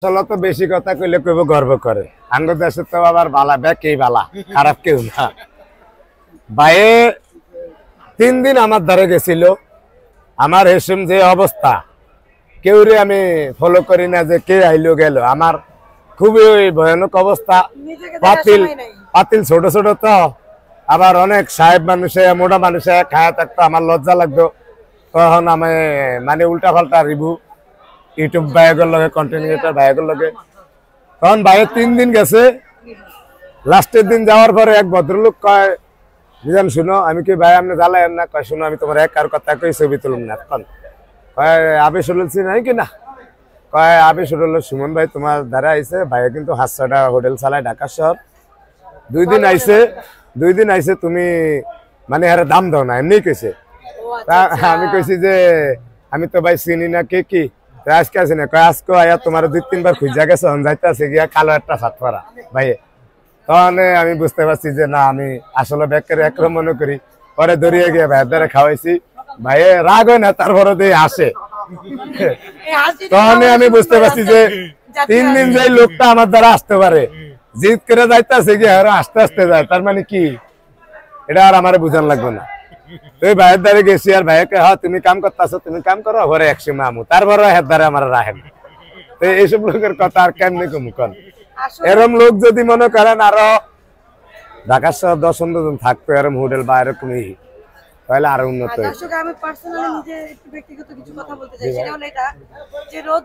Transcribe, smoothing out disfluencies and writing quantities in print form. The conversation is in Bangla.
আসলে তো বেশি কথা কইলে কইব গর্ব করে আঙ্গ দেশে তো আবার বালা ব্যাকেই বালা খারাপ কেউ না ভাইয়ে 3 দিন আমার ধারে গেছিল আমার হেসুম যে অবস্থা কেউরে আমি ফলো করি না যে কে আইলো গেল আমার খুবই ভয়ানক অবস্থা পাতিল পাতিল ছোট ছোট তো আবার অনেক সাহেব মানুষে মোটা মানুষে খায়া থাকতো আমার লজ্জা লাগতো তখন আমি মানে উল্টা পাল্টা রিভিউ ইউটিউব ভাইয়ের লগে কন্টেন্ট ক্রিয়েটর ভাইয়ের লগে তখন ভাইয়ের 3 দিন গেছে লাস্টের দিন যাওয়ার পরে এক ভদ্রলোক কয় বিজান শুনো আমি কি ভাই আপনি জ্বালায়েন না কয় শুনো আমি তোমার এক আর কথা কই ছবি তুলুম না এখন কয় আবে শুনছি নাই কি না কয় আবে শুনলো সুমন ভাই তোমার দ্বারা আইছে ভাই কিন্তু 500 টাকা হোটেল চালায় ঢাকা শহর 2 দিন আইছে তুমি মানে আরে দাম দাও না এমনি কইছে আমি কইছি যে আমি তো ভাই চিনি না কে কি আজকে আছে না কয় আজকে আয়া তোমার 2-3 বার খুঁজা গেছে হন যাইতেছে গিয়া কালো একটা ফাটফারা ভাই তখন আমি বুঝতে পারছি যে না আমি আসলে ব্যাকের একরকম মনে করি পরে দরিয়ে গিয়ে ভাইয়ের দ্বারা খাওয়াইছি ভাইয়ে রাগ হয় না তারপরে দিয়ে আসে তখন আমি বুঝতে পারছি যে 3 দিন যে লোকটা আমার দ্বারা আসতে পারে জিদ করে যাইতেছে গিয়ে আরো আস্তে আস্তে যায় তার মানে কি এটা আর আমার বুঝান লাগবে না তুই ভাইয়ের দ্বারে গেছি আর ভাইকে হ্যাঁ তুমি কাম করতেছো তুমি কাম করো ঘরে একসে মামু তারপরে হের দ্বারে আমার রাখেন তো এইসব লোকের কথা আর কেমনি কমুকন এরম লোক যদি মনে করেন আরো ঢাকা শহর 10-15 জন থাকতো এরম হোটেল বা এরকম তাহলে আরো উন্নত দর্শক আমি পার্সোনালি নিজে একটু ব্যক্তিগত কিছু কথা বলতে চাই সেটা হলো এটা যে রোদ